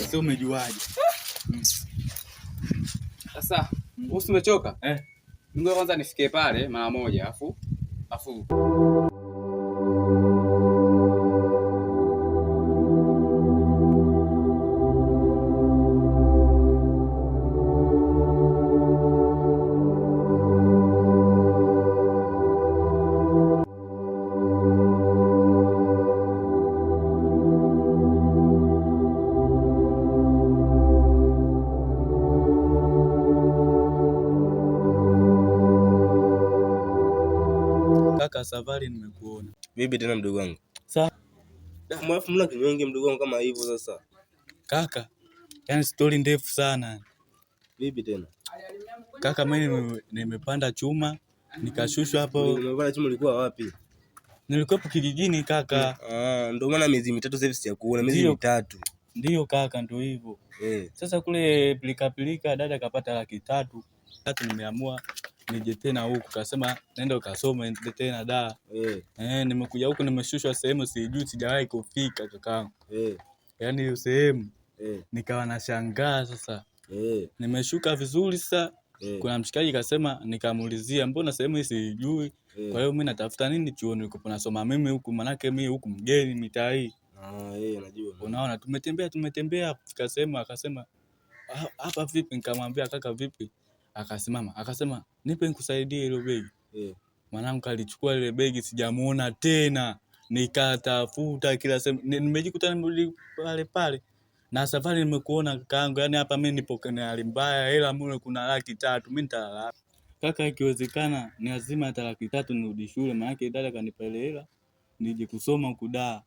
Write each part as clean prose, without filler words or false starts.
Sio umejuaje? Sasa, umechoka? Ngoja kwanza nifike pale mara moja afu. Kaka Safari nimekuona. Vipi tena mdogo wangu? Sawa. Mwafu mna kinyonge mdogo wangu kama hivyo sasa. Kaka, yani story ndefu sana. Vipi tena? Kaka mimi nimepanda chuma, nikashushwa hapo. Umepanda chuma ulikuwa wapi? Nilikuwa kijijini kaka. Ndio maana miezi mitatu sasa hivi sijakuona, miezi mitatu. Ndio kaka, ndio hivyo. Sasa kule pilika dada kapata 300,000. Nimeamua nije tena huku, kasema nenda ukasome tena da. Nimekuja huku nimeshushwa sehemu sijui, sijawahi kufika kakaangu. Yaani hiyo sehemu nikawa nashangaa sasa. Nimeshuka vizuri sasa. Kuna mshikaji kasema, nikamuulizia mbona sehemu hii sijui. Kwa hiyo mimi natafuta nini chuoni huko nasoma mimi huku, manake mimi huku mgeni mitaa hii. Najua. Unaona tumetembea akasema hapa vipi? Nikamwambia kaka vipi? Akasimama akasema nipe nikusaidie ile begi. Mwanangu kalichukua ile begi sijamuona tena. Nikatafuta kila sehemu, nimejikuta pale. Na Safari nimekuona kakaangu, yani hapa mimi nipo kwenye hali mbaya, hela mule kuna 300,000, mimi nitalala. Kaka ikiwezekana ni lazima hata 300,000 nirudi shule, maana yake dada kanipa ile hela nije kusoma huku da.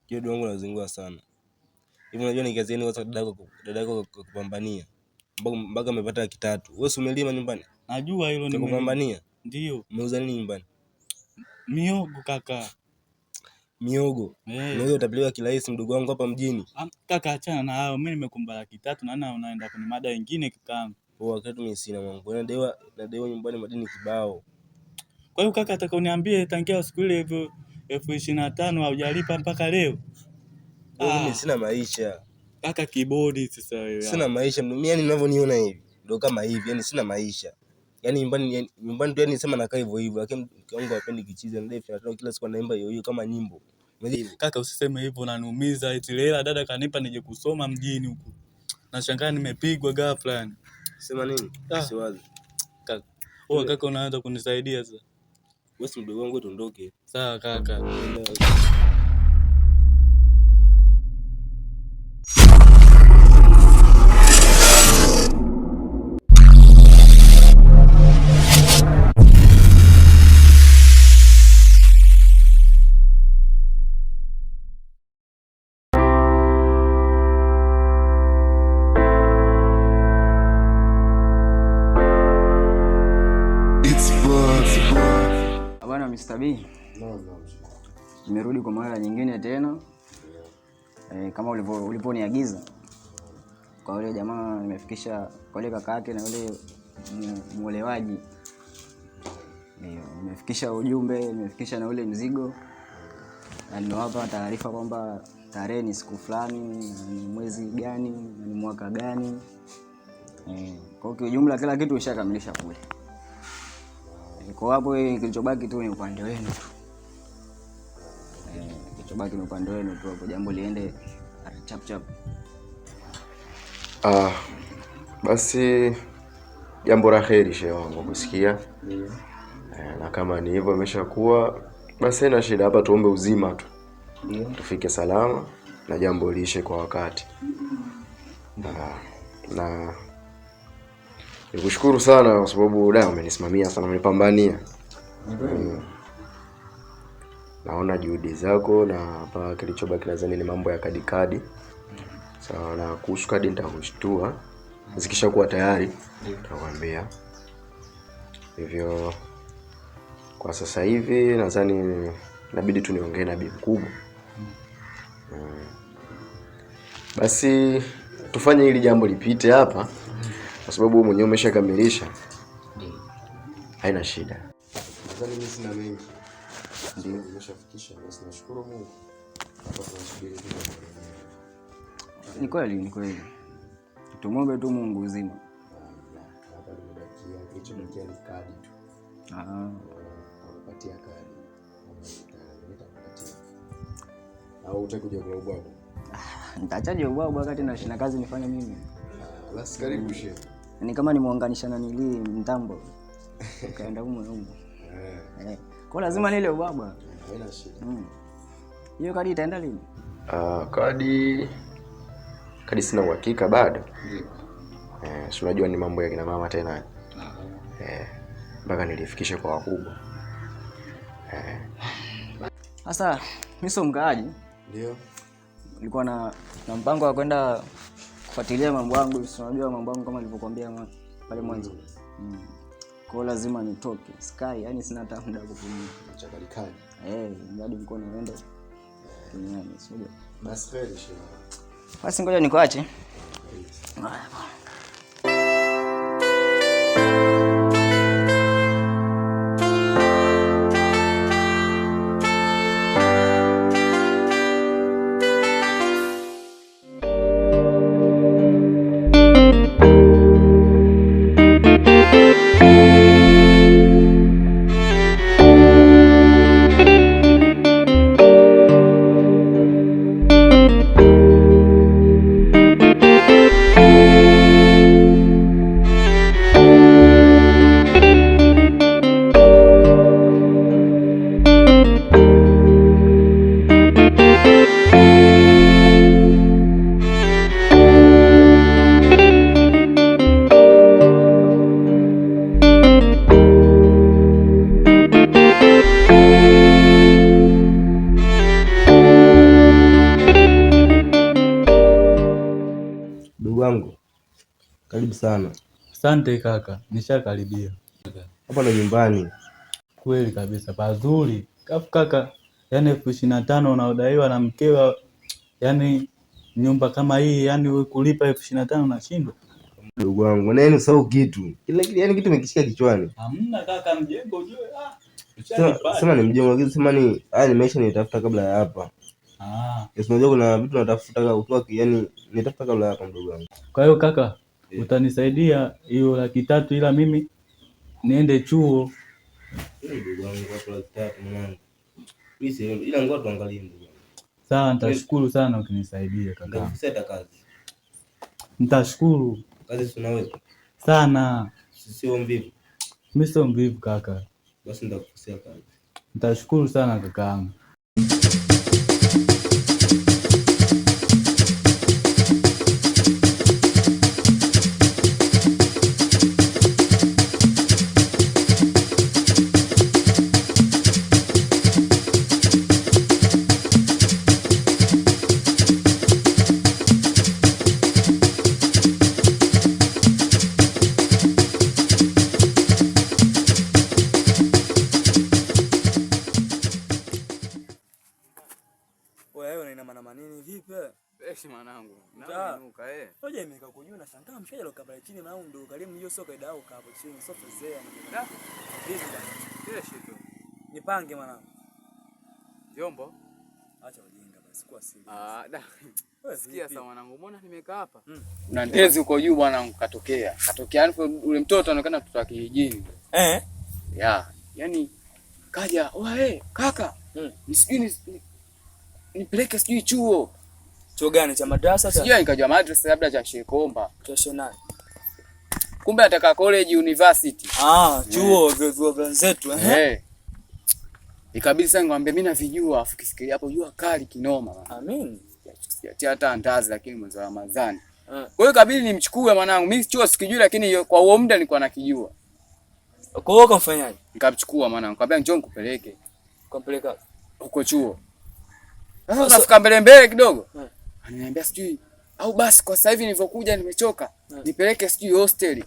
Kidogo wangu nazingua sana. Hivi unajua ni kazi gani kwa dada yako kupambania? Mpaka amepata 300,000. Wewe si umelima nyumbani? Najua hilo ni kupambania. Ndio. Umeuza nini nyumbani? Miogo kaka. Miogo. Miogo utapelewa kirahisi mdogo wangu hapa mjini. Kaka achana na hao, mimi nimekuomba 300,000 na unaenda kwenye mada nyingine kakaangu. Wakati mimi sina mwanangu. Nadaiwa nyumbani madini kibao. Kwa hiyo kaka atakoniambia tangia siku ile hivyo 25,000 haujalipa mpaka leo. Mimi sina maisha. Kaka kibodi sasa wewe. Sina maisha. Mimi yani ninavyoniona hivi. Ndio kama hivi, yani sina maisha. Yani nyumbani tu yani sema nakaa hivyo. Lakini wangu hapendi kichizi, na ndio kila siku anaimba hiyo kama nyimbo. Kaka usiseme hivyo, unaniumiza. Eti hela dada kanipa nije kusoma mjini huku. Nashangaa nimepigwa ghafla yani. Sema nini? Siwazi. Kaka. Kaka unaanza kunisaidia sasa. Wewe si mdogo wangu tuondoke. Sawa kaka. Bwana Mr. B. Nimerudi kwa mara nyingine tena. Kama uliponiagiza. Kwa yule jamaa nimefikisha kwa yule kaka yake na yule muolewaji. Nimefikisha ujumbe, nimefikisha na ule mzigo. Na nimewapa taarifa kwamba tarehe ni siku fulani, ni mwezi gani, ni mwaka gani. Kwa ujumla kila kitu ushakamilisha kule. Kwa hapo kilichobaki tu ni upande wenu tu. Kilichobaki ni upande wenu tu, hapo jambo liende chap. Basi jambo la heri shehe wangu kusikia. Na kama ni hivyo imeshakuwa, basi haina shida, hapa tuombe uzima tu. Tufike salama na jambo liishe kwa wakati. Na nikushukuru sana kwa sababu dada umenisimamia sana, umenipambania. Naona juhudi zako, na hapa kilichobaki nadhani ni mambo ya kadi. Sawa, na kuhusu kadi nitakushtua. Zikishakuwa tayari nitakwambia. Hivyo kwa sasa hivi nadhani inabidi tu niongee na bibi mkubwa. Basi tufanye hili jambo lipite hapa kwa sababu mwenyewe umeshakamilisha. Haina shida. Nadhani mimi sina mengi. Ndio nimeshafikisha, basi nashukuru Mungu. Hapa tunasubiri tu. Ni kweli. Tumwombe tu Mungu uzima. Hapa nimebakia kilichobakia ni kadi tu. Nakupatia kadi. Nitakupatia. Au utakuja kwa ubwabwa? Nitachaje ubwabwa wakati na kazi nifanye mimi? Basi karibu shehe. Ni kama nimuunganisha na nili mtambo. Kaenda humo. Kwa lazima nile ubwabwa. Haina shida. Hiyo kadi itaenda lini? Kadi sina uhakika bado. Ndio. Si unajua ni mambo ya kina mama tena. Mpaka nilifikisha kwa wakubwa. Sasa mimi sio mkaaji. Ndio. Nilikuwa na mpango wa kwenda kufuatilia mambo yangu, unajua mambo yangu kama nilivyokuambia pale mwanzo. Kwa lazima nitoke. Sky, yani sina hata muda wa kupumzika. Chakalikani. Hadi mko naenda. Duniani, sio? Basi kweli shehe. Basi ngoja nikuache. Ndugu wangu, karibu sana. Asante kaka, nishakaribia. Hapa na nyumbani. Kweli kabisa, pazuri. Kaka, yani 25,000 unaodaiwa na mkewa, yani nyumba kama hii, yani wewe kulipa 25,000 unashindwa? Ndugu wangu, na yeye usahau kitu. Yani kitu umekishika kichwani. Hamna kaka, mjengo ujue. Sema ni mjengo, lakini sema ni haya ni maisha nitafuta kabla ya hapa. Unajua kuna vitu natafuta kutoka, yani nitafuta kabla ya hapa ndugu wangu. Kwa hiyo kaka, utanisaidia hiyo 300,000 ila mimi niende chuo. Ndugu wangu, hapo 300,000 mwanangu. Ila ngoja tuangalie ndugu wangu. Sawa, nitashukuru sana ukinisaidia kaka. Nitakusaidia kazi. Nitashukuru. Kazi tunaweza. Sana. Sio mvivu. Mimi sio mvivu kaka. Basi nitakukusaidia kazi. Nitashukuru sana kakaangu. Fresh mwanangu. Na nuka Hoja imeka kujua na shangaa mshikaji alokabla chini na ndo karimu hiyo soka idao hapo chini sofa zea. Vipi bana? Fresh tu. Nipange mwanangu. Jombo. Acha ujinga basi kwa siri. Da. Sikia sawa mwanangu, umeona nimekaa hapa? Kuna ndezi uko juu bwana katokea. Katokea ule mtoto anaonekana mtoto wa kijijini. Yaani kaja, kaka. Nisijui nipeleke sijui chuo. Chuo gani cha madrasa sasa? Sijui nikajua madrasa labda cha Shekomba. Kesho nani? Kumbe ataka college university. Chuo vyo zetu Ikabidi sasa ngombe mimi navijua afu kisikia hapo jua kali kinoma. Amin. Siatia hata andazi lakini mwezi wa Ramadhani. Kwa hiyo ikabidi nimchukue mwanangu. Mimi chuo sikijui lakini kwa huo muda nilikuwa nakijua. Kwa hiyo ukamfanyaje? Nikamchukua mwanangu. Nikamwambia njoo nikupeleke. Ukampeleka huko chuo. Sasa kafika mbele kidogo. Ananiambia sijui au basi kwa sasa hivi nilivyokuja nimechoka. Nipeleke sijui hostel.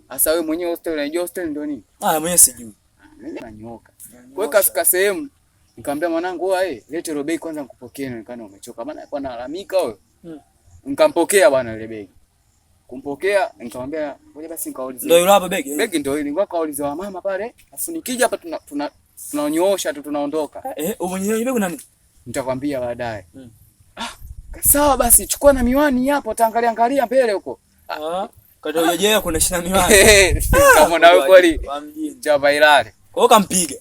Sasa wewe mwenyewe hostel unajua hostel ndio nini? Mwenyewe sijui. Mimi nanyoka. Kwa hiyo kafika sehemu nikamwambia mwanangu lete robei kwanza nikupokee nionekane umechoka. Maana alikuwa analalamika huyo. Nikampokea bwana ile begi. Kumpokea nikamwambia ngoja basi nikaulize. Ndio yule hapa begi. Begi ndio ile ngoja kaulize wa mama pale. Afu nikija hapa tunanyoosha tu tunaondoka. Mwenyewe begi nani? Nitakwambia baadaye. Sawa basi, chukua na miwani hapo, utaangalia mbele huko. Kata hujajea kuna shina miwani. Kama na wewe kweli chapa ilale. Kwa hiyo kampiga.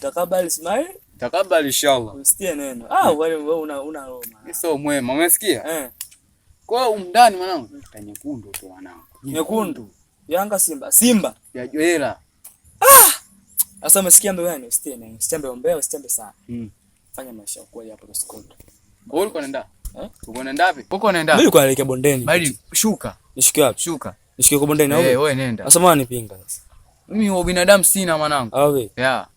Takabali Ismail. Takabali inshallah. Usitie neno. Wewe una Roma. Sio mwema, umesikia? Kwa hiyo umndani mwanangu, nyekundu tu mwanangu. Nyekundu. Yanga Simba. Ya Joela. Sasa umesikia mbele gani? Usitie neno. Usitembe ombea, usitembe sana. Fanya maisha kweli hapo usikonde. Wewe uko unaenda? Uko unaenda wapi? Uko unaenda? Mimi niko naelekea bondeni. Bali shuka. Nishike wapi? Shuka. Nishike kwa bondeni au? Wewe nenda. Sasa mbona nipinga sasa? Mimi wa binadamu sina mwanangu. Wewe. Yeah.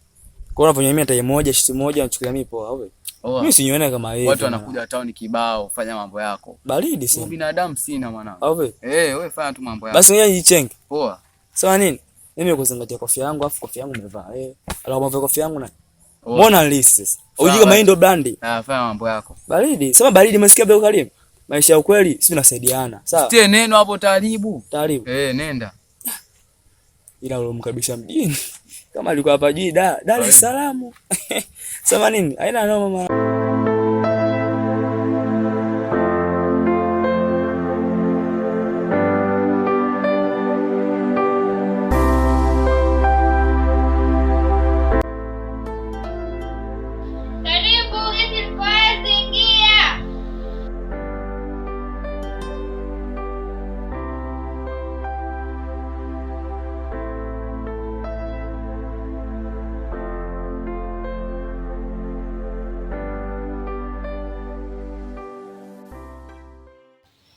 Kwa unafanya tarehe moja, shiti moja, nachukulia mimi poa wewe. Mimi sinyone kama yeye. Watu wanakuja town kibao, fanya mambo yako. Baridi sana. Binadamu sina mwanangu. Wewe. Wewe fanya tu mambo yako. Basi wewe jichenge. Poa. Sawa nini? Mimi kuzingatia kofia yangu, afu kofia yangu nimevaa. Alafu mavaa kofia yangu na. Mbona list? Unajua kama hii ndo brandi. Fanya mambo yako. Baridi. Sema baridi, umesikia beo Karim? Maisha ya ukweli sisi tunasaidiana. Sawa? Sitie neno hapo taaribu. Nenda. Ila ulomkaribisha mjini. Kama alikuwa hapa jiji Dar es Salaam. Sema nini? Haina noma mama.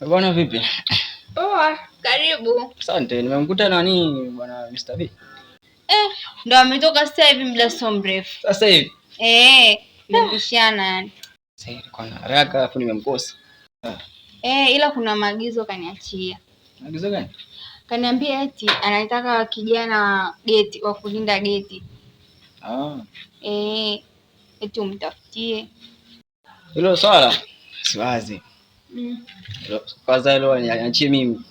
Bwana vipi? Poa, karibu. Asante, nimemkuta nani bwana Mr. B? Ndo ametoka sasa hivi muda so mrefu. Sasa hivi? Nimeshana yani. Sasa hivi kwa haraka afu nimemkosa. Ila kuna maagizo kaniachia. Maagizo gani? Kaniambia eti anataka kijana wa geti, wa kulinda geti. Eti umtafutie. Hilo swala siwazi. Kwanza hilo niachie mimi.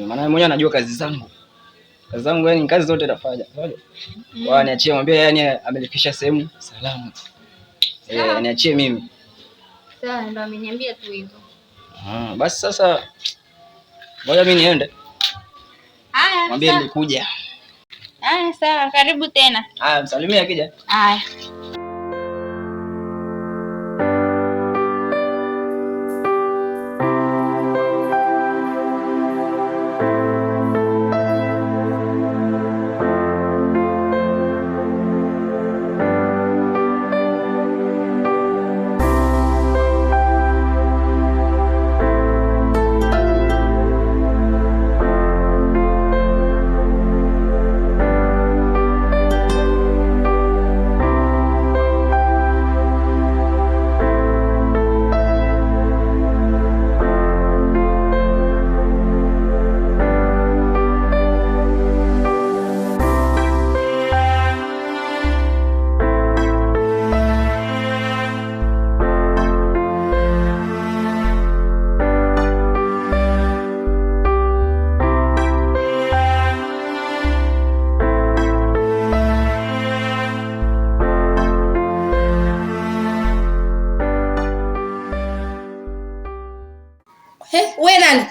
Maana mmoja anajua kazi zangu. Kazi zangu yani kazi zote nafanya. Kwa niachie mwambie yani amelifikisha sehemu salama. Niachie mimi. Sawa, ndo ameniambia tu hivyo. Basi sasa ngoja mimi niende. Haya. Mwambie nilikuja. Haya sawa, karibu tena. Haya, msalimia akija. Haya. Wewe nani?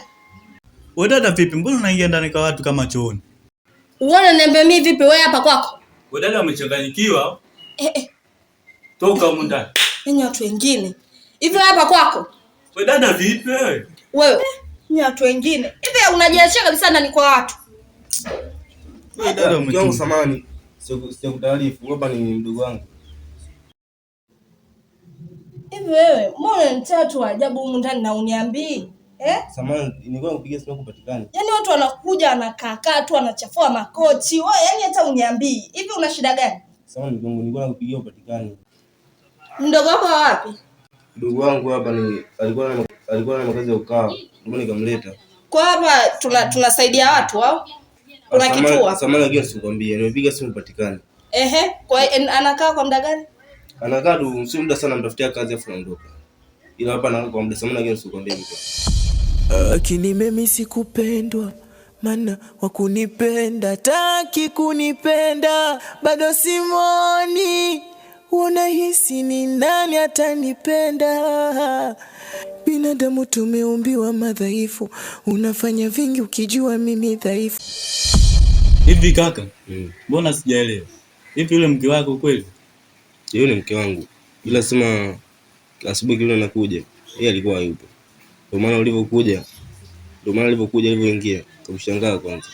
Wewe dada vipi? Mbona unaingia ndani kwa watu kama chooni? Uone niambia mimi vipi wewe hapa kwako? Wewe dada umechanganyikiwa? Toka huko ndani. Ni watu wengine. Hivi hapa kwako? Wewe dada vipi wewe? Wewe ni watu wengine. Hivi unajiachia kabisa ndani kwa watu. Wewe dada umechanganyikiwa samani. Sio kutaarifu, hapa ni mdogo wangu. Hivi wewe, mbona ni tatu ajabu humu ndani na uniambii? Samani, nilikuwa nakupigia simu kupatikana. Yaani watu wanakuja wanakaa tu wanachafua makochi. Wewe yani hata uniambii. Hivi una shida gani? Samani, nilikuwa nakupigia upatikane. Mdogo wako wapi? Mdogo wangu hapa ni alikuwa na makazi ya ukao. Ndio nikamleta. Kwa hapa tunasaidia watu au? Kuna kituo. Samani lakini sikwambie, nimepiga simu upatikane. Kwa anakaa kwa muda gani? Anakaa tu si muda sana, mtafutia kazi afu naondoka. Ila hapa anakaa kwa muda samani lakini sikwambie mtu. Lakini mimi sikupendwa, maana wakunipenda taki kunipenda, bado simoni unahisi ni nani atanipenda? Binadamu tumeumbiwa madhaifu, unafanya vingi ukijua mimi dhaifu. Hivi kaka, mbona sijaelewa? Hivi yule mke wako kweli? Yule mke wangu. Ila sema asubuhi kile nakuja, yeye alikuwa hayupo. Ndio maana alivyoingia, kumshangaa kwanza.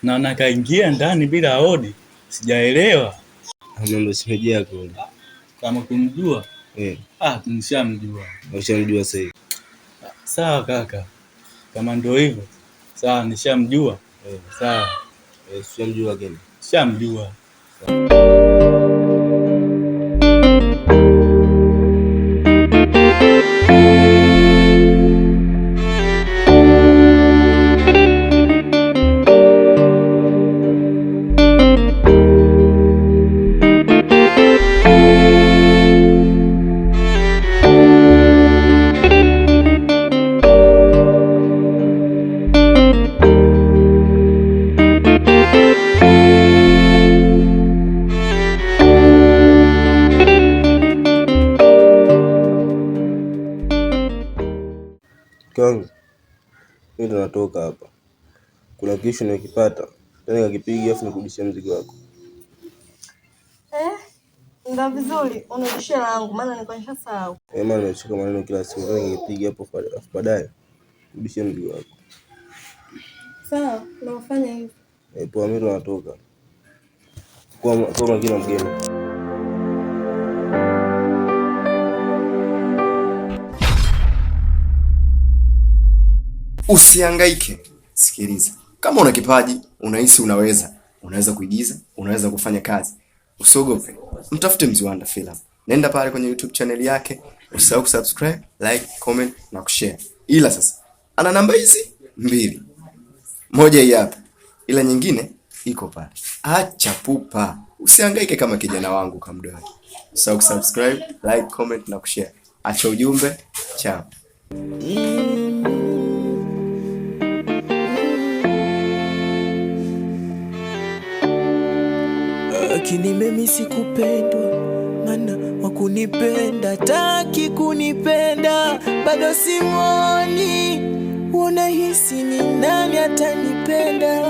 Na kaingia ndani bila hodi. Sijaelewa. Ndio simeje yako. Kama kumjua? Nishamjua. Ushamjua sasa hivi. Sawa kaka. Kama ndio hivyo. Sawa, nishamjua. Sawa. Ushamjua gani? Shamjua. Kangu, mimi ndo natoka hapa. Kuna kesho nikipata, tena nikipiga afu nikurudishia mzigo wako. Ndio vizuri, unarudishia langu maana nilikuwa nishasahau. Maana nimechukua maneno kila siku, tena nikipiga hapo baadaye kurudishia mzigo wako. Sawa, naufanya hivyo. Poa, mimi ndo natoka. Kwa makini mgeni. Usihangaike, sikiliza. Kama una kipaji, unahisi unaweza kuigiza, unaweza kufanya kazi, usiogope. Mtafute Mziwanda Film. Nenda pale kwenye YouTube channel yake, usisahau kusubscribe, like, comment na kushare. Ila sasa ana namba hizi 2. Moja hii hapa, ila nyingine iko pale. Acha pupa. Usihangaike kama kijana wangu kamdogo. Usisahau kusubscribe, like, comment na kushare. Acha ujumbe. Ciao. Lakini mimi sikupendwa, maana wakunipenda taki kunipenda, bado simoni, unahisi ni nani atanipenda?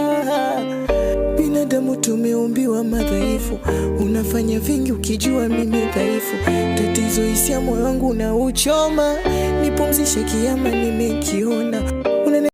Binadamu tumeumbiwa madhaifu, unafanya vingi ukijua mimi dhaifu. Tatizo hisia moyo wangu na uchoma, nipumzishe kiama nimekiona.